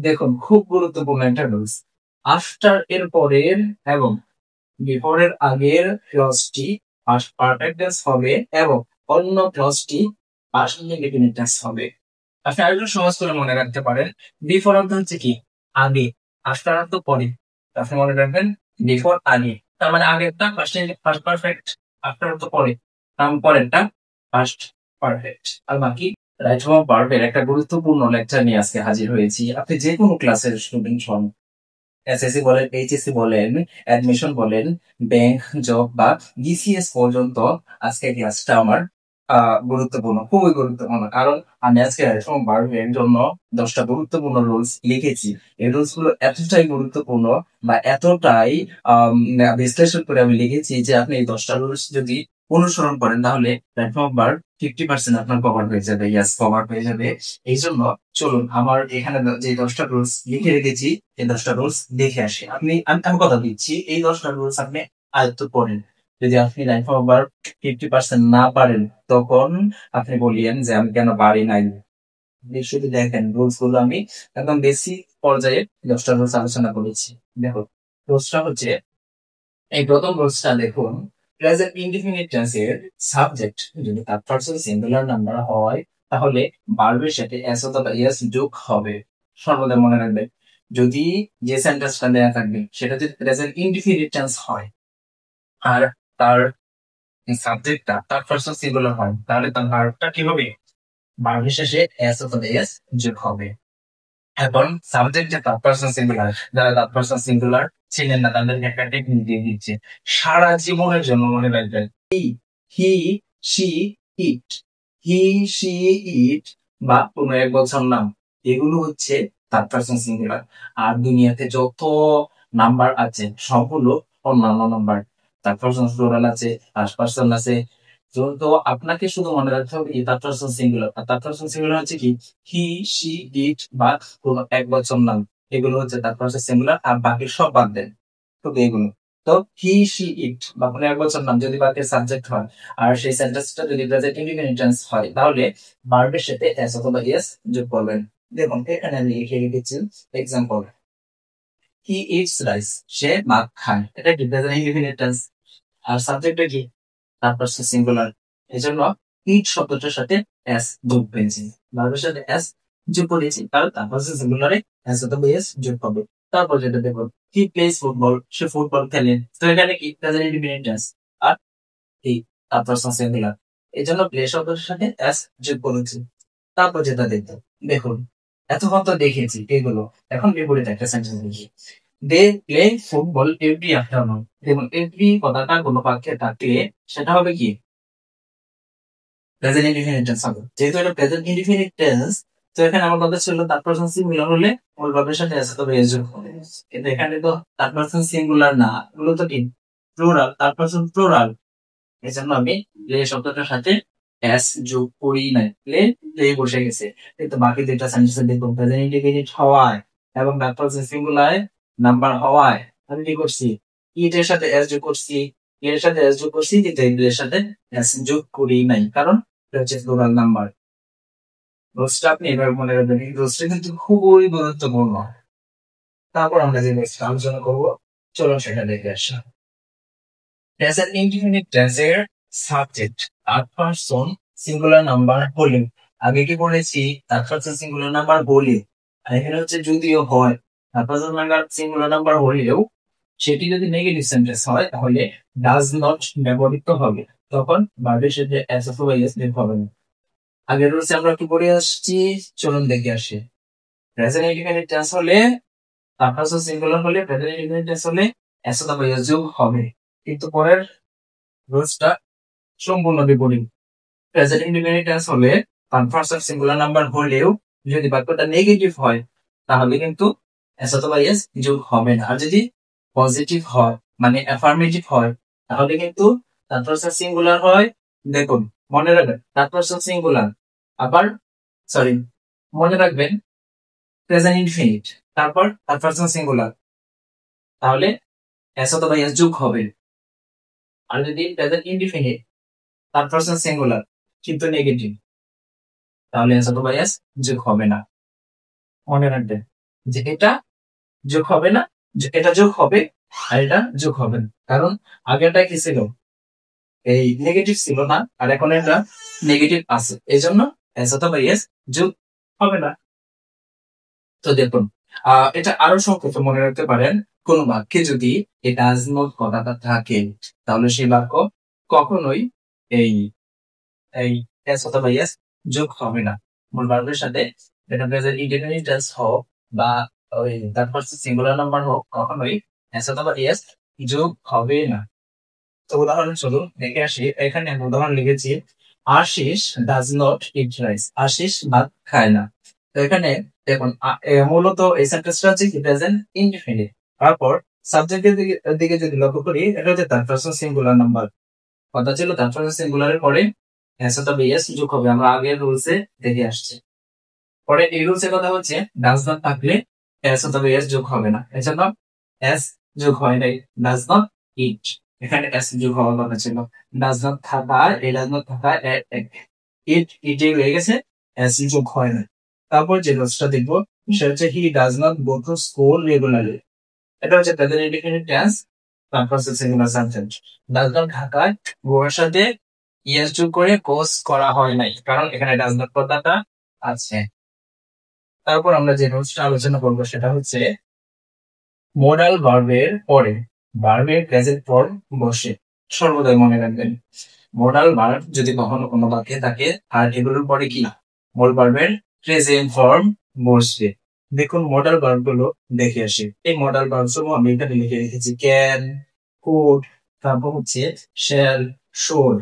দেখুন, খুব গুরুত্বপূর্ণ একটা রুলস। আফটার এর পরের এবং বিফোর এর আগের ক্লজটি পাস্ট পারফেক্ট টেন্স হবে এবং অন্য ক্লজটি পাস্ট ইনডিফিনিট টেন্স হবে। আপনি আরেকটু সহজ করে মনে রাখতে পারেন, বিফোর অর্থ হচ্ছে কি আগে, আফটার অর্থ পরে। আপনি মনে রাখবেন বিফোর আগে, তার মানে আগেরটা পাস্ট পারফেক্ট, আফটার অর্থ পরে, তার পরেরটা পাস্ট পারফেক্ট। আর বাকি রাইট ফর্ম ভার্বের একটা গুরুত্বপূর্ণ লেকচার নিয়ে আজকে হাজির হয়েছি। আপনি যে কোনো ক্লাসের স্টুডেন্ট হন, এসএসসি বলেন, এইচএসসি বলেন, অ্যাডমিশন বলেন, ব্যাংক জব বা বিসিএস পর্যন্ত আজকে ক্লাসটা আমার গুরুত্বপূর্ণ, খুবই গুরুত্বপূর্ণ। কারণ আমি আজকে রেশম বাড়বের জন্য 10টা গুরুত্বপূর্ণ রুলস লিখেছি। এই রুলস গুলো এতটাই গুরুত্বপূর্ণ বা এতটাই আম, বিশ্লেষণ করে আমি লিখেছি যে আপনি এই 10টা রুলস যদি অনুসরণ করেন তাহলে প্ল্যাটফর্ম বার 50% আপনার কভার হয়ে যাবে, ইয়াস কভার হয়ে যাবে। এই জন্য চলুন আমার এখানে যে 10টা রুলস লিখে রেখেছি, এই 10টা রুলস দেখে আসি। আমি কথা দিচ্ছি, এই 10টা রুলস আপনি আয়ত্ত করেন। যদি আপনি লাইফ ওভার 50% না পারেন, তখন আপনি বলিয়েন যে আমি কেন পারি নাই। শুধু দেখেন রুলস গুলো আমি একদম বেসিক পর্যায়ে 10টা রুলস আলোচনা করেছি। দেখো, রুলসটা হচ্ছে, এই প্রথম রুলসটা দেখুন, প্রেজেন্ট ইনডিফিনিট টেন্সের সাবজেক্ট যদি থার্ড পারসন সিঙ্গুলার নাম্বার হয় তাহলে ভার্বের সাথে এস অথবা এস যোগ হবে। সর্বদা মনে রাখবে, যদি যে সেন্টেন্সটা দেয়া থাকবে সেটা যদি প্রেজেন্ট ইনডিফিনিট টেন্স হয় আর তার সাবজেক্টটা থার্ড পারসন সিঙ্গুলার হয় তাহলে তার ভার্বটা কি হবে, ভার্বের শেষে এস অথবা এস যোগ হবে। এখন সাবজেক্ট যে থার্ড পারসন সিঙ্গুলার, যারা থার্ড পারসন সিঙ্গুলার ছিলেন না তাদেরকে একটা টেকনিক দিয়ে দিচ্ছে, সারা জীবনের জন্য মনে রাখবেন, হি, শি, ইট, হি, শি, ইট বা কোনো এক বছর নাম, এগুলো হচ্ছে থার্ড পারসন সিঙ্গুলার। আর দুনিয়াতে যত নাম্বার আছে সবগুলো অন্যান্য নাম্বার। থার্ড পারসন প্লুরাল আছে, ফার্স্ট পারসন আছে। তো আপনাকে শুধু মনে রাখতে হবে এই থার্ড পারসন সিঙ্গুলার। আর থার্ড পারসন সিঙ্গুলার হচ্ছে কি, হি, শি, ইট বা কোনো এক বছর নাম, এগুলো হচ্ছে থার্ড পারসন সিঙ্গুলার। আর বাকি সব বাদ দেন, শুধু এগুলো। তো হি, শি, ইট বা কোনো এক বছর নাম যদি বাকি সাবজেক্ট হয় আর সেই সেন্টেন্সটা যদি প্রেজেন্ট ইনডিফিনিট টেন্স হয় তাহলে ভার্বের সাথে এস অথবা এস যোগ করবেন। দেখুন এখানে আমি লিখে রেখেছি এক্সাম্পল, হি ইটস রাইস, সে ভাত খায়, এটা কি প্রেজেন্ট ইনডিফিনিট টেন্স। আর সাবজেক্টটা কি, থার্ড পারসন সিঙ্গুলার। এই জন্য ইট শব্দটার সাথে এস যোগ পেয়েছি, ভার্বের সাথে এস যোগ করেছি, কারণ থার্ড পারসন সিঙ্গুলারে এস অথবা এস যোগ হবে। তারপর যেটা দেখুন, he plays football, say football খেলেন, তো এখানে কি প্রেজেন্ট ইনডিফিনিট টেন্স আর এই থার্ড পারসন সিঙ্গুলার, এই জন্য প্লে শব্দের সাথে এস যোগ করেছি। তারপর যেটা দেখতে, দেখুন এতক্ষণ তো দেখেছি এগুলো, এখন বিপরীত একটা সেন্টেন্স দেখি, they play football every afternoon. দেখুন এভরি কথাটা কোনো বাক্যে থাকলে সেটা হবে কি প্রেজেন্ট ইনডিফিনিট টেন্স হবে। যেহেতু এটা প্রেজেন্ট ইনডিফিনিট টেন্স, তো এখানে আমার কথা ছিল থার্ড পারসন সিঙ্গুলার হলে মূল ভাবের সাথে এস অথবা এস যোগ হবে। কিন্তু এখানে তো থার্ড পারসন সিঙ্গুলার না, এগুলো তো কি প্লুরাল, থার্ড পারসন প্লুরাল। এই জন্য আমি প্লে শব্দটার সাথে এস যোগ করি নাই, প্লে প্লে বসে গেছে। কিন্তু বাকি দুইটা সেন্টেন্সে দেখুন প্রেজেন্ট ইন্ডিফিনিট হওয়ায় এবং থার্ড পারসন সিঙ্গুলার নাম্বার হওয়ায় আমি কি করছি, ইট এর সাথে এস যোগ করছি, এর সাথে এস যোগ করছি, কিন্তু এর সাথে এস যোগ করি নাই, কারণ এটা হচ্ছে প্লুরাল নাম্বার। রোজটা আপনি এভাবে মনে রাখবেন, এই রোজটা কিন্তু খুবই গুরুত্বপূর্ণ। তারপর আমরা যে নেক্সট আলোচনা করবো, চলো সেটা দেখে আসা। প্রেজেন্ট ইনডিফিনিট টেন্সের subject third person singular number হলে, আগে কি বলেছি থার্ড পারসন সিঙ্গুলার নাম্বার হলে, আর এখানে হচ্ছে যদিও হয়, থার্ড পারসন সিঙ্গুলার নাম্বার হলেও সেটি যদি নেগেটিভ সেন্টেন্স হয় তাহলে ডাজ নট ব্যবহৃত হবে, তখন ভার্বের সাথে এস অথবা এস যোগ হবে না। আগের রুলসে আমরা কি পড়ে আসছি, চলুন দেখে আসি। প্রেজেন্ট ইনডিফিনিট টেন্স হলে, থার্ড পারসন সিঙ্গুলার হলে, প্রেজেন্ট ইনডিফিনিট টেন্স হলে এস অথবা এস যোগ হবে। কিন্তু পরের রুলসটা সম্পূর্ণ বিপরীত। প্রেজেন্ট ইনডিফিনিট টেন্স হলে থার্ড পারসন সিঙ্গুলার নাম্বার হলেও যদি বাক্যটা নেগেটিভ হয় তাহলে কিন্তু এস অথবা এস যোগ হবে না। আর যদি পজিটিভ হয় মানে অ্যাফার্মেটিভ হয় তাহলে কিন্তু থার্ড পারসন সিঙ্গুলার হয়। দেখুন মনে রাখবেন থার্ড পারসন সিঙ্গুলার, আবার সরি, মনে রাখবেন প্রেজেন্ট ইনফিনিট, তারপর থার্ড পারসন সিঙ্গুলার, তাহলে এস অথবা এস যোগ হবে। আর যদি present indefinite third person singular কিন্তু নেগেটিভ, তাহলে এস অথবা এস যোগ হবে না, মনে রাখবেন। যে এটা যোগ হবে না, যে এটা যোগ হবে আর এটা যোগ হবে না, কারণ আগেরটা কি ছিল, এই নেগেটিভ ছিল না, আর এখন এটা নেগেটিভ আছে, এই জন্য এস অথবা এস যোগ হবে না। তো দেখুন, এটা আরো সংক্ষেপে মনে রাখতে পারেন, কোন বাক্যে যদি এই ডাজ নট কথাটা থাকে তাহলে সেই বাক্য কখনোই এই এই এস অথবা এস যোগ হবে না। মূল ভার্বের সাথে এটা প্রেজেন্ট ইনডিফিনিট টেন্স হোক বা ওই তারপর সিঙ্গুলার নাম্বার হোক, কখনোই এস অথবা এস যোগ হবে না। তো উদাহরণ স্বরূপ দেখে আসি, এখানে আমি উদাহরণ লিখেছি, Ashish does not eat rice, Ashish ভাত খায় না। তো এখানে দেখুন, মূলত এই সেন্টেন্সটা হচ্ছে কি প্রেজেন্ট ইনডিফিনিট। তারপর সাবজেক্টের দিকে যদি লক্ষ্য করি, এটা হচ্ছে থার্ড পারসন সিঙ্গুলার নাম্বার, কথা ছিল থার্ড পারসন সিঙ্গুলারের পরে এস অথবা এস যোগ হবে, আমরা আগের রুলসে দেখে আসছি। পরে এই রুলসের কথা হচ্ছে ডাজ নট থাকলে এস অথবা এস যোগ হবে না, এজন্য এস যোগ হয় নাই, ডাজ নট ইট, এখানে এস যোগ হওয়ার কথা ছিল। ডাজ নট থাকার, এই ডাজ নট থাকার ইট ইটে হয়ে গেছে, এস যোগ হয় না। তারপর যে রুলসটা দেখবো সেটা হচ্ছে he does not go to school regularly, এটা হচ্ছে প্রেজেন্ট ইনডিফিনিট টেন্স, তারপর সিঙ্গুলার সেন্টেন্স। ডাজ নট থাকার গোয়ের সাথে ইয়েস যোগ করে কোর্স করা হয় নাই, কারণ এখানে ডাজ নট কথাটা আছে। তারপর আমরা যে রুলসটা আলোচনা করবো সেটা হচ্ছে মোডাল ভার্বের পরে ভার্বের প্রেজেন্ট ফর্ম বসে, সর্বদাই মনে রাখবেন। মোডাল ভার্ব যদি কখনো কোনো বাক্যে থাকে আর এগুলোর পরে কি মূল ভার্বের প্রেজেন্ট ফর্ম বসবে। দেখুন মডাল ভার্ব গুলো দেখে আসি। এই মডাল ভার্ব সমূহ আমি এখানে লিখে রেখেছি, ক্যান, কুড, তারপর হচ্ছে শ্যাল, শুড,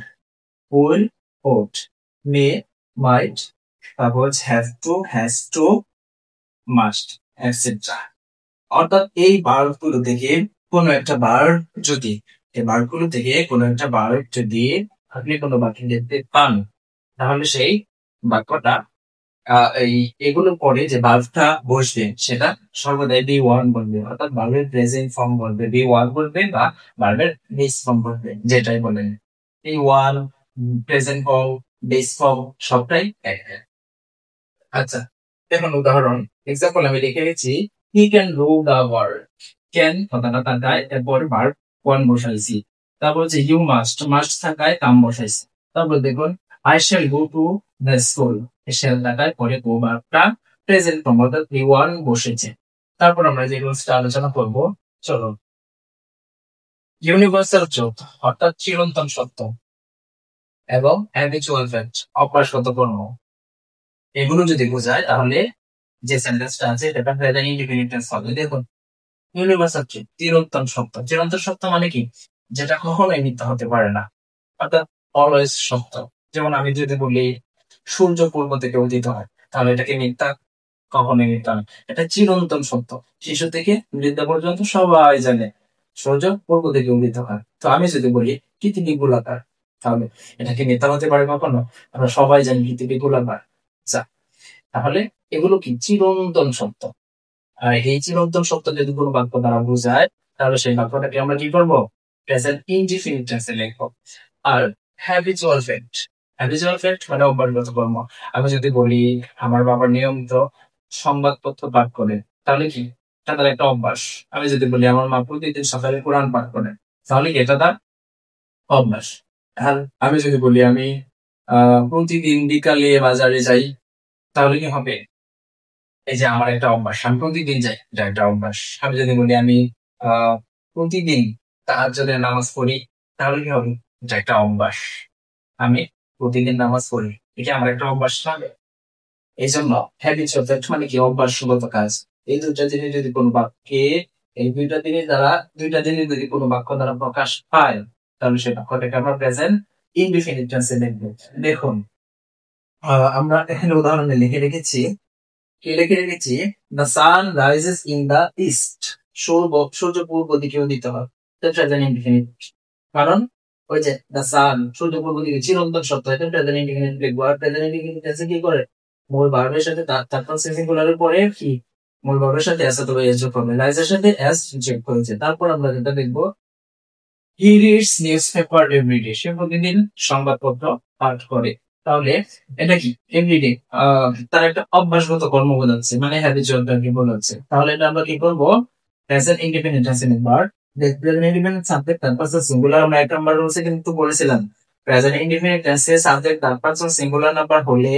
উইল, ওট, মে, মাইট, তারপর হচ্ছে have to, has to, must, etcetera. অর্থাৎ এই ভার্ব গুলো থেকে কোনো একটা ভার্ব যদি, এই ভার্ব গুলো থেকে কোনো একটা ভার্ব যদি আপনি কোনো বাক্যে দেখতে পান, তাহলে সেই বাক্যটা এই এগুলোর পরে যে ভার্বটা বসবে সেটা সর্বদাই বি ওয়ান বলবে, অর্থাৎ ভার্বের প্রেজেন্ট ফর্ম বলবে, বি ওয়ান বলবে বা ভার্বের বেস ফর্ম বলবে, যেটাই বলেন। এই one, present form, base form সবটাই এক। আচ্ছা, এখন উদাহরণ এক্সাম্পল আমি লিখে গেছি, হি ক্যান রু দা ওয়ার্ল্ড, ক্যান কথাটা থাকায় এরপর ভার্ব ওয়ান বসাইছি, তারপর হচ্ছে ইউ মাস্ট, মাস্ট থাকায় কাম বসাইছি। তারপর দেখুন I shall go to the school, shall থাকায় পরে গো ভার্বটা প্রেজেন্ট ফর্ম অর্থাৎ বি ওয়ান বসেছে। তারপর আমরা যে রুলসটা আলোচনা করব, চলো। ইউনিভার্সাল ট্রুথ অর্থাৎ চিরন্তন সত্য এবং হ্যাবিচুয়াল ফ্যাক্ট অভ্যাসগত কর্ম, এগুলো যদি বোঝায় তাহলে যে সেন্টেন্সটা আছে এটা প্রেজেন্ট ইনডিফিনিট টেন্স হবে। দেখুন ইউনিভার্সাল ট্রুথ চিরন্তন সত্য, চিরন্তন সত্য মানে কি, যেটা কখনোই মিথ্যা হতে পারে না, অর্থাৎ অলওয়েজ সত্য। যেমন আমি যদি বলি সূর্য পূর্ব থেকে উদিত হয়, তাহলে এটাকে মিথ্যা, কখনোই মিথ্যা নয়, এটা চিরন্তন সত্য। শিশু থেকে বৃদ্ধ পর্যন্ত সবাই জানে সূর্য পূর্ব থেকে উদিত হয়। তো আমি যদি বলি পৃথিবী গোলাকার, তাহলে এটা কি মিথ্যা হতে পারে কখনো? আমরা সবাই জানি পৃথিবী গোলাকার। আচ্ছা, তাহলে এগুলো কি চিরন্তন সত্য। আর এই চিরন্তন সত্য যদি কোনো বাক্য দ্বারা বোঝায়, তাহলে সেই বাক্যটাকে আমরা কি করবো, প্রেজেন্ট ইনডিফিনিট টেন্সে লিখবো। আর হ্যাবিচুয়াল ফ্যাক্ট, হ্যাবিচুয়াল ফ্যাক্ট মানে অভ্যাসগত কর্ম। আমি যদি বলি আমার বাবা নিয়মিত সংবাদপত্র পাঠ করে, তাহলে কি এটা তার একটা অভ্যাস। আমি যদি বলি আমার মা প্রতিদিন সকালে কোরআন পাঠ করে, তাহলে কি এটা তার অভ্যাস। আর আমি যদি বলি আমি প্রতিদিন বিকালে বাজারে যাই, তাহলে কি হবে, এই যে আমার একটা অভ্যাস, আমি প্রতিদিন যাই, এটা একটা অভ্যাস। আমি যদি বলি আমি প্রতিদিন তাহাজ্জুদের নামাজ পড়ি, তাহলে কি হবে, এটা একটা অভ্যাস। আমি প্রতিদিন নামাজ পড়ি, এটা আমার একটা অভ্যাস না। এই জন্য হ্যাবিচুয়াল ফ্যাক্ট মানে কি, অভ্যাসগত কাজ। এই দুইটা জিনিস যদি কোনো বাক্যে, এই দুইটা জিনিস দ্বারা, দুইটা জিনিস যদি কোনো বাক্য দ্বারা প্রকাশ পায়, তাহলে সেই বাক্যটাকে আমরা প্রেজেন্ট ইনডিফিনিট টেন্সে লিখবো। দেখুন আমরা এখানে উদাহরণে লিখে রেখেছি, কি লিখে রেখেছি, the sun rises in the east, সূর্য পূর্ব দিকে উদিত হয়, প্রেজেন্ট ইনডিফিনিট। কারণ ওই যে দ্য সান সূর্য পূর্ব দিকে চিরন্তন সত্য, এটা প্রেজেন্ট ইনডিফিনিট লিখবো। আর প্রেজেন্ট ইনডিফিনিট টেন্সে কি করে, মূল ভার্বের সাথে তারপর সিঙ্গুলারের পরে কি মূল ভার্বের সাথে এস অথবা এস যোগ করবে, রাইজের সাথে এস যোগ করেছে। তারপর আমরা যেটা দেখবো, he reads newspaper every day, সে প্রতিদিন সংবাদপত্র পাঠ করে। তাহলে এটা কি এভরিডে তার একটা অভ্যাসগত কর্ম বোঝাচ্ছে, মানে হ্যাবিচুয়াল কি বোঝাচ্ছে। তাহলে এটা আমরা কি করবো, present independent tense number, present independent subject তার পারসন সিঙ্গুলার, আমরা এক নাম্বার রুলসে কিন্তু বলেছিলাম প্রেজেন্ট ইন্ডিপেন্ডেন্ট টেন্সে সাবজেক্ট তার পারসন সিঙ্গুলার নাম্বার হলে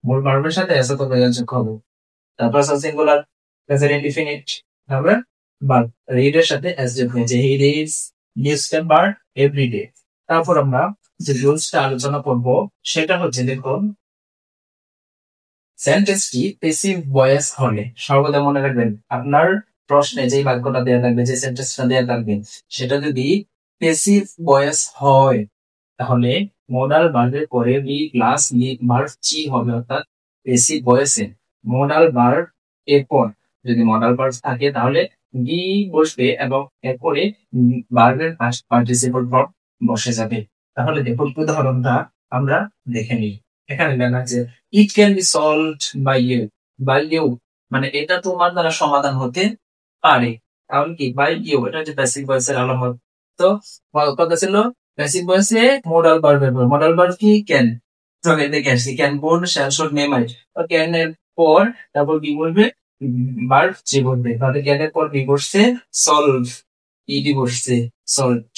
মূল ভার্বের সাথে এস অথবা এস যোগ হবে। তার পারসন সিঙ্গুলার প্রেজেন্ট ইনডিফিনিট, তারপরে ভার্ব রিড এর সাথে এস যোগ হয়েছে, হি রিডস নিউজপেপার এভরিডে। তারপর আমরা যে রুলসটা আলোচনা করব সেটা হচ্ছে, দেখুন সেন্টেন্সটি প্যাসিভ ভয়েস হলে সর্বদা মনে রাখবেন আপনার প্রশ্নে যে বাক্যটা দেওয়া থাকবে, যে সেন্টেন্সটা দেওয়া থাকবে, সেটা যদি প্যাসিভ ভয়েস হয় তাহলে মোডাল ভার্বের পরে বি প্লাস ভার্ব জি হবে, অর্থাৎ প্যাসিভ ভয়েসে মোডাল ভার্ব এরপর যদি মোডাল ভার্ব থাকে তাহলে বি বসবে এবং এরপরে ভার্বের পাস্ট পার্টিসিপল ফর্ম বসে যাবে। তাহলে দেখুন উদাহরণটা আমরা দেখে নিই। এখানে লেখা আছে it can be solved by you, মানে এটা তোমার দ্বারা সমাধান হতে পারে। তাহলে কি বাই ইউ, এটা হচ্ছে প্যাসিভ ভয়েসের আলামত। তো কথা ছিল প্যাসিভ ভয়েসে মোডাল ভার্বের পর, মোডাল ভার্ব কি ক্যান, আগে দেখে আসছি can board shall should name I, can এর পর তারপর কি বলবে ভার্ব যে বলবে, তাহলে ক্যান এর পর কি বসছে সলভ, ইডি বসছে সলভড।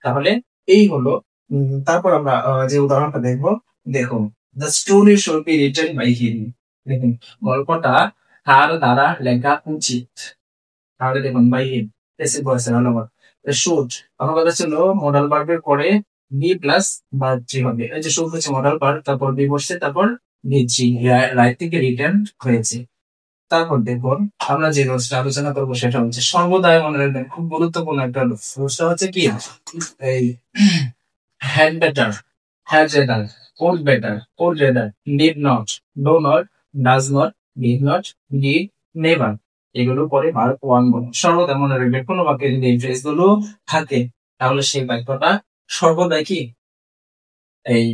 তাহলে এই হলো তারপর আমরা যে উদাহরণটা দেখবো, দেখুন the story should be written by him, দেখুন গল্পটা তার দ্বারা লেখা উচিত। তাহলে দেখুন বাই হিম প্যাসিভ ভয়েসের আলামত। শুড আমার কথা ছিল মডাল ভার্বের পরে বি প্লাস ভার্ব থ্রি হবে, এই যে শুড হচ্ছে মডাল ভার্ব, তারপর বি বসছে, তারপর বি থ্রি, রাইট থেকে রিটার্ন হয়েছে। তারপর দেখুন আমরা যে রোজটা আলোচনা করবো সেটা হচ্ছে সর্বদাই মনে রাখবেন, খুব গুরুত্বপূর্ণ একটা রোজটা হচ্ছে কি এই had better, had rather, would better, would rather, did not, do not, does not, did not, did, never, এগুলো পরে ভার্ব ওয়ান বলে। সর্বদা মনে রাখবে কোনো বাক্যে যদি এই ফ্রেজ গুলো থাকে তাহলে সেই বাক্যটা সর্বদাই কি এই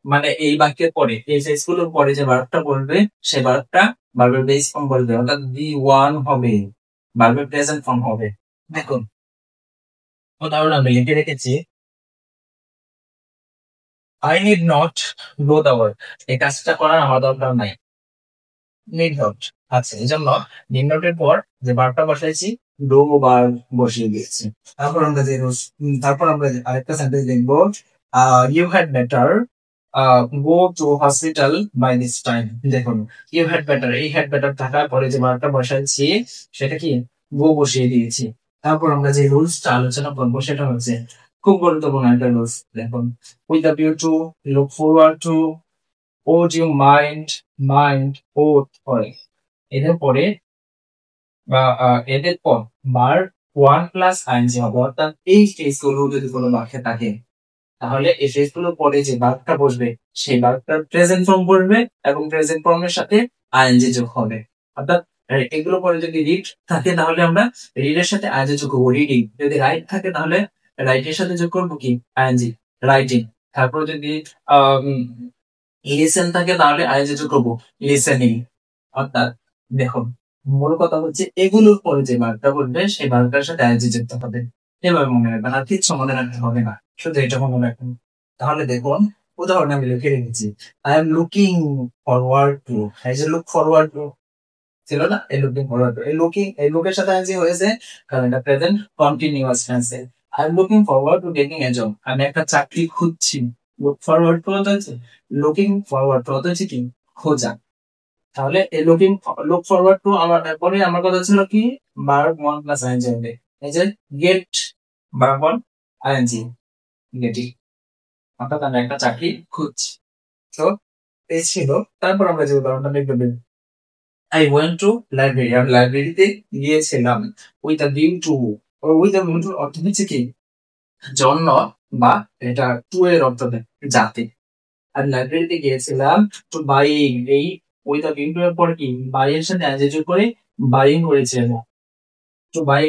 মানে এই বাক্যের পরে এই ফ্রেজ গুলোর পরে যে ভার্বটা বলবে সেই ভার্বটা ভার্বের বেস ফর্ম বলবে, অর্থাৎ বি ওয়ান হবে, ভার্বের প্রেজেন্ট ফর্ম হবে। দেখুন উদাহরণ আমি লিখে রেখেছি, I need not do the work, এই কাজটা করার আমার দরকার নাই, নিড নট। আচ্ছা এই জন্য নিড নটের পর যে ভার্বটা বসাইছি ডু ভার্ব বসিয়ে দিয়েছি। তারপর আমরা যে তারপর আমরা আরেকটা সেন্টেন্স লিখবো, you had better go to hospital by this time. দেখুন ইউ হ্যাড বেটার, এই হ্যাড বেটার থাকার পরে যে ভার্বটা বসাইছি সেটা কি গো বসিয়ে দিয়েছি। তারপর আমরা যে রুলসটা আলোচনা করবো সেটা হচ্ছে খুব গুরুত্বপূর্ণ একটা রুলস। দেখুন with the view to, look forward two, would you mind both হয় এদের পরে বা এদের পর বার ওয়ান প্লাস আইএনজি হবে, অর্থাৎ এই ফেজ গুলো যদি কোনো বাক্যে থাকে তাহলে এই ফেজ গুলোর পরে যে বাক্যটা বসবে সেই বাক্যটার প্রেজেন্ট ফর্ম বলবে এবং প্রেজেন্ট ফর্মের সাথে আইএনজি যোগ হবে। অর্থাৎ এগুলো পরে যদি রিড থাকে তাহলে আমরা রিডের সাথে আইএনজি যোগ করবো রিডিং, যদি রাইট থাকে তাহলে রাইটের সাথে যোগ করবো কি আইএনজি রাইটিং। তারপর যদি লিসেন থাকে তাহলে আইএনজি যোগ করবো লিসেনিং। অর্থাৎ দেখুন মূল কথা হচ্ছে এগুলোর পরে যে বার্তা বলবে সেই বার্তার সাথে আইএনজি যুক্ত হবে, এভাবে মনে রাখবেন, আর কিচ্ছু মনে রাখতে হবে না, শুধু এটা মনে রাখবেন। তাহলে দেখুন উদাহরণ আমি লিখে রেখেছি, I am looking forward to, এই যে লুক ফরওয়ার্ড টু ছিল না, এই লুকিং ফরওয়ার্ড টু, এই লুকিং এই লুকের সাথে আইএনজি হয়েছে কারণ এটা প্রেজেন্ট কন্টিনিউয়াস টেন্সে। I am looking forward to getting a job, আমি একটা চাকরি খুঁজছি। লুক ফরওয়ার্ড টু হচ্ছে লুকিং ফরওয়ার্ড টু হচ্ছে কি খোঁজা। তাহলে এই লুক ফরওয়ার্ড টু আমার পরে আমার কথা ছিল কি ভার্ব ওয়ান প্লাস আইএনজি হবে, এই যে get verb one ING getting, অর্থাৎ আমরা একটা চাকরি খুঁজছি। তো এই ছিল। তারপর আমরা যে উদাহরণটা লিখবে, আই ওয়েন্ট টু লাইব্রেরি, আমি লাইব্রেরিতে গিয়েছিলাম। With a view to, with a view to অর্থ হচ্ছে কি জন্য, বা এটা টু এর অর্থ দেয় যাতে। আর লাইব্রেরিতে গিয়েছিলাম টু বাইং, এই উইথ আ ভিউ টু এর পর কি বাই এর সাথে অ্যাজ যোগ করে বাইং করেছিলাম, টু বাই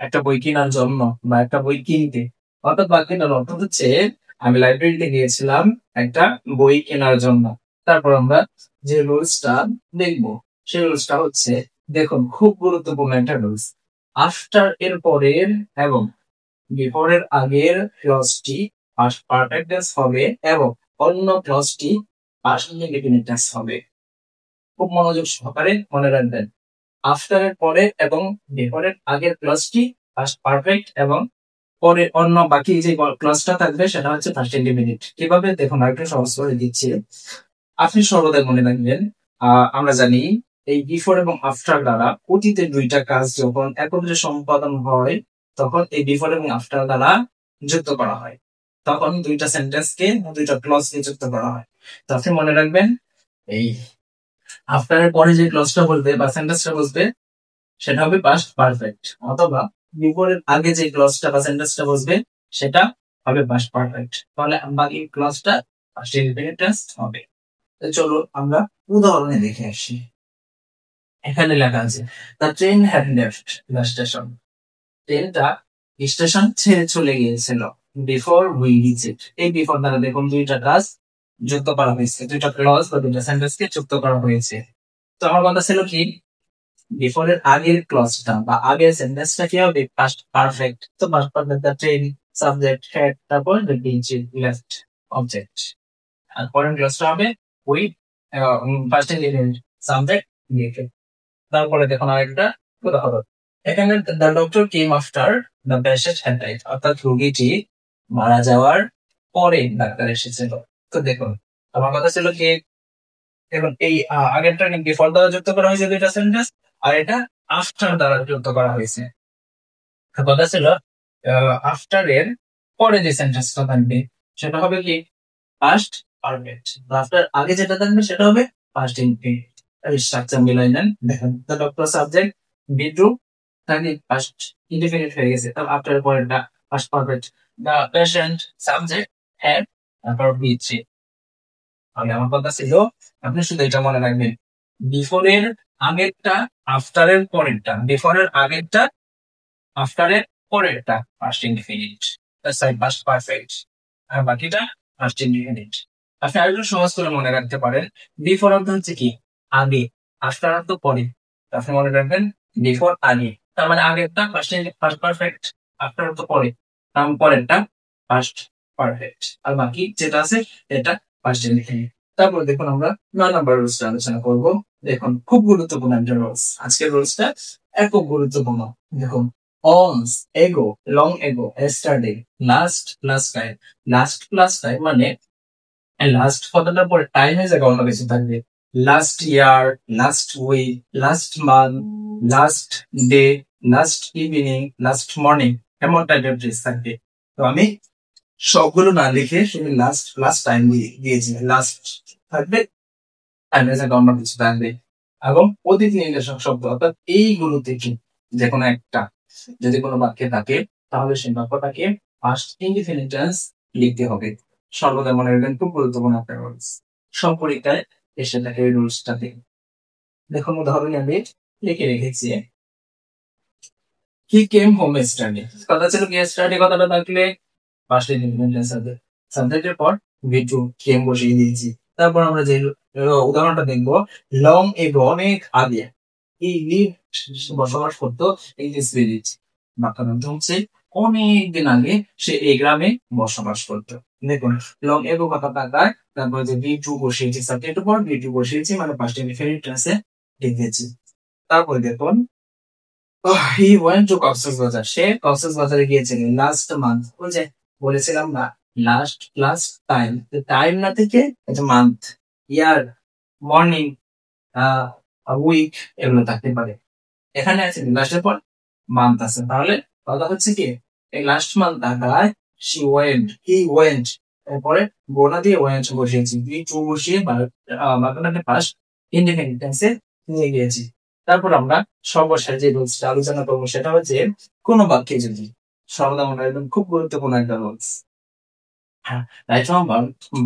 একটা বই কেনার জন্য বা একটা বই কিনতে। অর্থাৎ বাক্যটার অর্থ হচ্ছে আমি লাইব্রেরিতে গিয়েছিলাম একটা বই কেনার জন্য। তারপর আমরা যে রুলসটা দেখবো সেই রুলসটা হচ্ছে, দেখুন খুব গুরুত্বপূর্ণ একটা রুলস, আফটার এর পরের এবং বিফোরের আগের ক্লজটি পারফেক্ট টেন্স হবে এবং অন্য ক্লজটি পাস্ট ইনডিফিনিট টেন্স হবে। খুব মনোযোগ সহকারে মনে রাখবেন, আফটার এর পরে এবং বিফোরের আগের ক্লজটি পাস্ট পারফেক্ট এবং পরে অন্য বাকি যে ক্লজটা থাকবে সেটা হচ্ছে পাস্ট ইনডিফিনিট। কিভাবে দেখুন, আরেকটু সহজ করে দিচ্ছি। আপনি সর্বদা মনে রাখবেন, আমরা জানি এই বিফোর এবং আফটার দ্বারা অতীতের দুইটা কাজ যখন একত্রে সম্পাদন হয় তখন এই বিফোর এবং আফটার দ্বারা যুক্ত করা হয়, তখন দুইটা সেন্টেন্সকে দুইটা ক্লজকে যুক্ত করা হয়। তো আপনি মনে রাখবেন, এই আফটার এর পরে যে ক্লজটা বলবে বা সেন্টেন্সটা বসবে সেটা হবে পাস্ট পারফেক্ট, অথবা বিফোরের আগে যে ক্লজটা বা সেন্টেন্সটা বসবে সেটা হবে পাস্ট পারফেক্ট। তাহলে বাকি ক্লজটা পাস্ট ইনডিফিনিট টেন্স হবে। তো চলো আমরা উদাহরণে দেখে আসি। এখানে লেখা আছে, the train had left the station. ট্রেনটা স্টেশন ছেড়ে চলে গিয়েছিল। বিফোর উই রিচ ইট, এই বিফোর দ্বারা দেখুন দুইটা কাজ যুক্ত করা হয়েছে, দুইটা ক্লজ বা দুইটা সেন্টেন্সকে যুক্ত করা হয়েছে। তো আমার কথা ছিল কি, বিফোর এর আগের ক্লজটা বা আগের সেন্টেন্সটা কি হবে, পাস্ট পারফেক্ট। তো past perfect, the train subject had, তারপর the reach it left object, আর পরের ক্লজটা হবে উই পাস্ট ইনডিফিনিট সাবজেক্ট লিখে। তারপরে দেখুন আরেকটা উদাহরণ, এখানে the doctor came after the patient had died, অর্থাৎ রোগীটি মারা যাওয়ার পরে ডাক্তার এসেছিল। তো দেখুন আমার কথা ছিল কি, দেখুন এই আগেরটা বিফোর দ্বারা যুক্ত করা হয়েছে দুইটা সেন্টেন্স, আর এটা আফটার দ্বারা যুক্ত করা হয়েছে। কথা ছিল আফটার এর পরে যে সেন্টেন্সটা থাকবে সেটা হবে কি পাস্ট পারফেক্ট, আফটার আগে যেটা থাকবে সেটা হবে পাস্ট ইনডিফিনিট। স্ট্রাকচার মিলাই নেন, দেখেন দ্য ডক্টর সাবজেক্ট বিড্রু তাহলে পাস্ট ইনডিফিনিট হয়ে গেছে, তারপর আফটার এর পরেরটা past perfect, the patient subject had, তারপর বিচি। আমি আমার কথা ছিল আপনি শুধু এটা মনে রাখবেন, বিফোর এর আগেরটা আফটার এর পরেরটা, বিফোর এর আগেরটা আফটার এর পরেরটা পাস্ট ইনডিফিনিট, পাস্ট পারফেক্ট, আর বাকিটা পাস্ট ইনডিফিনিট। আপনি আরেকটু সহজ করে মনে রাখতে পারেন, বিফোর অর্থ হচ্ছে কি আগে, আফটার অর্থ পরে। তো আপনি মনে রাখবেন বিফোর আগে, তার মানে আগেরটা পাস্ট পারফেক্ট, আফটার অর্থ পরে, তার পরেরটা পাস্ট পারফেক্ট, আর বাকি যেটা আছে এটা পাস্ট ইনডিফিনিট। তারপর দেখুন আমরা 9 নম্বর রুলসটা আলোচনা করব। দেখুন খুব গুরুত্বপূর্ণ একটা রুলস, আজকের রুলসটা এত গুরুত্বপূর্ণ। দেখুন once ago, long ago, yesterday, last, last time, last plus time মানে লাস্ট কথাটার পরে টাইমের জায়গায় অন্য কিছু থাকবে, last year, last week, last month, last day, last evening, last morning, এমন টাইপের ড্রেস থাকবে। তো আমি সবগুলো না লিখে শুধু লাস্ট প্লাস টাইম দিয়েছি, লাস্ট থাকবে, টাইমের জায়গায় অন্য কিছু থাকবে, এবং অতিথি নির্দেশক শব্দ, অর্থাৎ এইগুলো থেকে যে কোনো একটা যদি কোনো বাক্যে থাকে তাহলে সেই বাক্যটাকে পাস্ট ইনডিফিনিট টেন্স লিখতে হবে। সর্বদা মনে রাখবেন, খুব গুরুত্বপূর্ণ একটা রুলস, সব পরীক্ষায় এসে থাকে এই রুলসটাতে। দেখুন উদাহরণ আমি লিখে রেখেছি, হি কেম হোম স্টাডি, কথা ছিল কি স্টাডি কথাটা থাকলে পাস্ট ইনডিফিনিট টেন্স হবে, সাবজেক্টের পর ভি টু কেম বসিয়ে দিয়েছি। তারপর আমরা যে উদাহরণটা দেখবো, লং এগো, অনেক আগে, এই বসবাস করতো এই দিস ভিলেজ, বাক্যের মধ্যে হচ্ছে অনেক দিন আগে সে এই গ্রামে বসবাস করতো। দেখুন লং এগো কথা টাকায়, তারপর যে বি টু বসিয়েছি সাবজেক্টের পর বি টু বসিয়েছি, মানে পাস্ট ইনডিফিনিট টেন্সে লিখেছি। তারপর দেখুন হি ওয়েন্ট টু কক্সবাজার, সে কক্সবাজারে গিয়েছিল লাস্ট মান্থ, ওই যে বলেছিলাম না লাস্ট প্লাস টাইম, টাইম না থেকে এটা মান্থ, ইয়ার, মর্নিং, উইক এগুলো থাকতে পারে। এখানে আছে লাস্টের পর মান্থ আছে, তাহলে কথা হচ্ছে কি এই লাস্ট মান্থ থাকায় শি ওয়েন্ট, হি ওয়েন্ট, এরপরে বোনা দিয়ে ওয়েন্ট বসিয়েছি, বি টু বসিয়ে বাক্যটাকে পাস্ট ইনডিফিনিট টেন্সে নিয়ে গিয়েছি। তারপর আমরা সর্বশেষ যে রুলসটা আলোচনা করবো সেটা হচ্ছে কোনো বাক্যে যদি, সর্বদা মনে রাখবেন খুব গুরুত্বপূর্ণ একটা রুলস, হ্যাঁ রাইট ফ্রম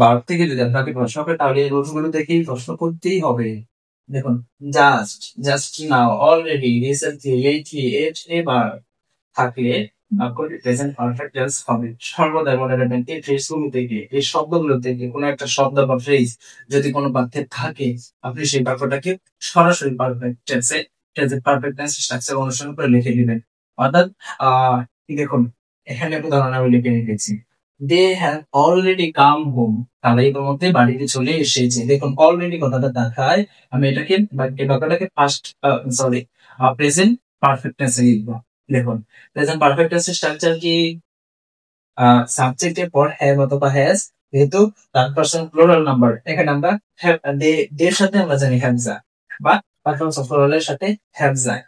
ভার্ব থেকে যদি আপনাকে প্রশ্ন করে তাহলে এই রুলস গুলো দেখেই প্রশ্ন করতেই হবে। দেখুন just, just now, already, recently, lately, yet, এবার থাকলে বাক্যটি প্রেজেন্ট পারফেক্ট টেন্স হবে। সর্বদা মনে রাখবেন এই ফ্রেজগুলো থেকে, এই শব্দগুলো থেকে কোনো একটা শব্দ বা ফ্রেজ যদি কোনো বাক্যে থাকে আপনি সেই বাক্যটাকে সরাসরি পারফেক্ট টেন্সে, পারফেক্ট টেন্স স্ট্রাকচার অনুসরণ করে লিখে দিবেন। অর্থাৎ দেখুন এখানে উদাহরণ আমি লিখে রেখেছি, they have already come home, তারা ইতিমধ্যে বাড়িতে চলে এসেছে। দেখুন অলরেডি কথাটা দেখায় আমি এটাকে এই বাক্যটাকে ফার্স্ট সরি প্রেজেন্ট পারফেক্ট টেন্সে লিখবো। দেখুন প্রেজেন্ট পারফেক্ট টেন্সের স্ট্রাকচার কি, সাবজেক্টের পর হ্যাভ অথবা হ্যাজ, যেহেতু থার্ড পারসন প্লুরাল নাম্বার, এখানে আমরা দে এর সাথে আমরা জানি হ্যাভ যা, বা পারফরমেন্স অফ প্লুরালের সাথে হ্যাভ যায়।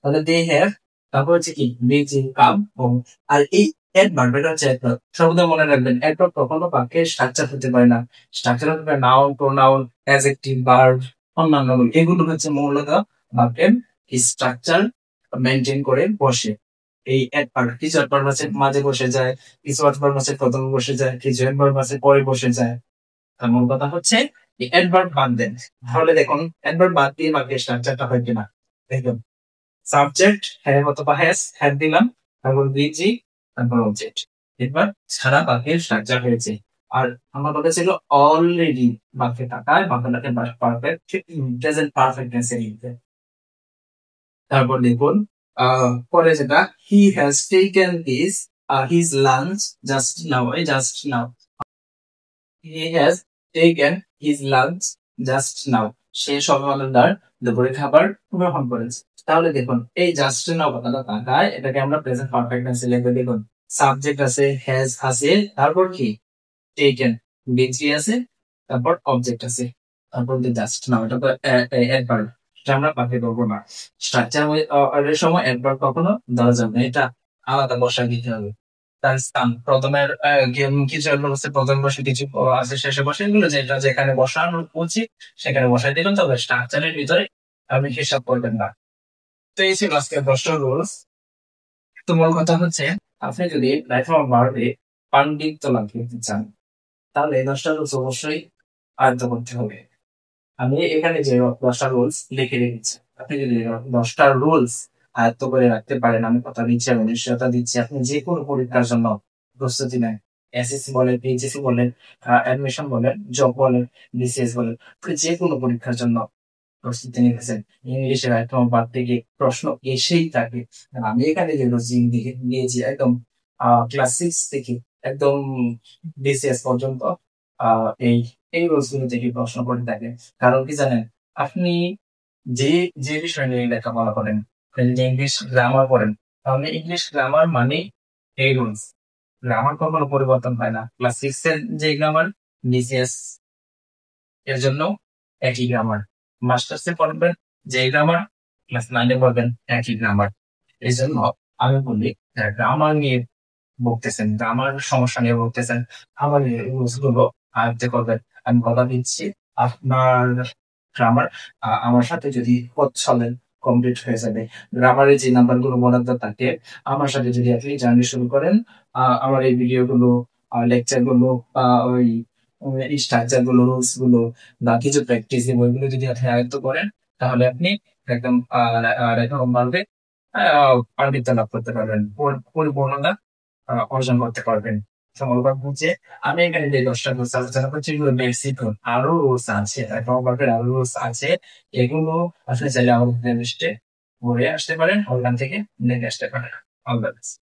তাহলে দে হ্যাভ, তারপর হচ্ছে কি বিজি কাম হোম। আর এই অ্যাডভার্ব, এটা হচ্ছে অ্যাডভার্ব। সর্বদা মনে রাখবেন অ্যাডভার্ব কখনো বাক্যের স্ট্রাকচার হতে পারে না। স্ট্রাকচার হতে পারে নাউন, প্রোনাউন, অ্যাডজেক্টিভ, ভার্ব, অন্যান্য এগুলো হচ্ছে মূলত বাক্যের স্ট্রাকচার মেনটেন করে বসে। এই অ্যাডভার্ব, কিছু অ্যাডভার্ব আছে মাঝে বসে যায়, কিছু অ্যাডভার্ব আছে প্রথমে বসে যায়, কিছু অ্যাডভার্ব আছে পরে বসে যায়। তার মূল কথা হচ্ছে এই অ্যাডভার্ব বাদ দেন। তাহলে দেখুন অ্যাডভার্ব বাদ দিয়ে বাক্যের স্ট্রাকচারটা হয় কিনা। দেখুন সাবজেক্ট হ্যাভ অথবা হ্যাজ, হ্যাভ দিলাম, তারপর বিজি, তারপর অবজেক্ট। এবার সারা বাক্যের স্ট্রাকচার হয়েছে। আর আমার কথা ছিল অলরেডি বাক্যে থাকায় বাক্যটাকে পারফেক্ট প্রেজেন্ট পারফেক্ট টেন্সে লিখতে। তারপর দেখুন পরে যেটা, he has taken his lunch just now, এই just now, he has taken his lunch just now, সে সকালে তার দুপুরে খাবার গ্রহণ করেছে। তাহলে দেখুন এই জাস্ট নাও কথাটা থাকায় এটাকে আমরা প্রেজেন্ট পারফেক্ট টেন্সে লিখবো। দেখুন সাবজেক্ট আছে, হ্যাজ আছে, তারপর কি টেকেন, বিজি আছে, তারপর অবজেক্ট আছে, তারপর জাস্ট নাও, এটা তো অ্যাডভার্ব, এটা আমরা বাকি করবো না। স্ট্রাকচার এর সময় অ্যাডভার্ব কখনো দেওয়া যাবে না, এটা আলাদা বসায় দিতে হবে। তার স্থান প্রথমের কিছু অ্যাডভার্ব আছে প্রথমে বসে, কিছু আছে শেষে বসে, এগুলো যেটা যেখানে বসানো উচিত সেখানে বসাই দিলাম, তবে স্ট্রাকচারের ভিতরে আপনি হিসাব করবেন না। তো এই ছিল আজকে 10টা রুলস। তো মূল কথা হচ্ছে আপনি যদি লাইফ অফ ভার্বে পাণ্ডিত্য লাভ করতে চান তাহলে এই 10টা রুলস অবশ্যই আয়ত্ত করতে হবে। আমি এখানে যে 10টা রুলস লিখে রেখেছি, আপনি যদি 10টা রুলস আয়ত্ত করে রাখতে পারেন, আমি কথা দিচ্ছি, আমি নিশ্চয়তা দিচ্ছি, আপনি যে কোনো পরীক্ষার জন্য প্রস্তুতি নেন, এসএসসি বলেন, এইচএসসি বলেন, অ্যাডমিশন বলেন, জব বলেন, বিসিএস বলেন, আপনি যে কোনো পরীক্ষার জন্য প্রস্তুতি নিতেছেন, ইংলিশের একদম বাদ থেকে প্রশ্ন এসেই থাকে। আর আমি এখানে যে রুলস নিয়েছি একদম ক্লাস 6 থেকে একদম বিসিএস পর্যন্ত, এই এই রুলস গুলো থেকে প্রশ্ন করে থাকে। কারণ কি জানেন, আপনি যে যে বিষয় নিয়ে লেখাপড়া করেন, আপনি যদি ইংলিশ গ্রামার পড়েন, তাহলে ইংলিশ গ্রামার মানে এই রুলস। গ্রামার কখনো পরিবর্তন হয় না। ক্লাস 6 এর যে গ্রামার, বিসিএস এর জন্য একই গ্রামার। মাস্টার্সে পড়বেন যে গ্রামার, ক্লাস 9 এ পড়বেন একই গ্রামার। এই জন্য আমি বলি গ্রামার নিয়ে ভুগতেছেন, গ্রামার সমস্যা নিয়ে ভুগতেছেন, আমার এই রুলস গুলো আয়ত্ত করবেন। আমি কথা দিচ্ছি আপনার গ্রামার আমার সাথে যদি পথ চলেন কমপ্লিট হয়ে যাবে। গ্রামারের যে নাম্বার গুলো বরাদ্দ থাকে আমার সাথে যদি আপনি জার্নি শুরু করেন, আমার এই ভিডিও গুলো, লেকচার গুলো, ওই স্ট্রাকচার গুলো, রুলস গুলো বা কিছু প্র্যাকটিস বইগুলো যদি আপনি আয়ত্ত করেন, তাহলে আপনি একদম এরকম ভাবে পাণ্ডিত্য লাভ করতে পারবেন, পরিপূর্ণতা অর্জন করতে পারবেন। সমবাদ বুঝে আমি এখানে যে 10টা রুলস আলোচনা করছি এগুলো বেসিক রুল, আরো রুলস আছে, সমবাদের আরো রুলস আছে, এগুলো আপনি চাইলে আমাদের লিস্টে পড়ে আসতে পারেন, ওখান থেকে দেখে আসতে পারেন। All the best.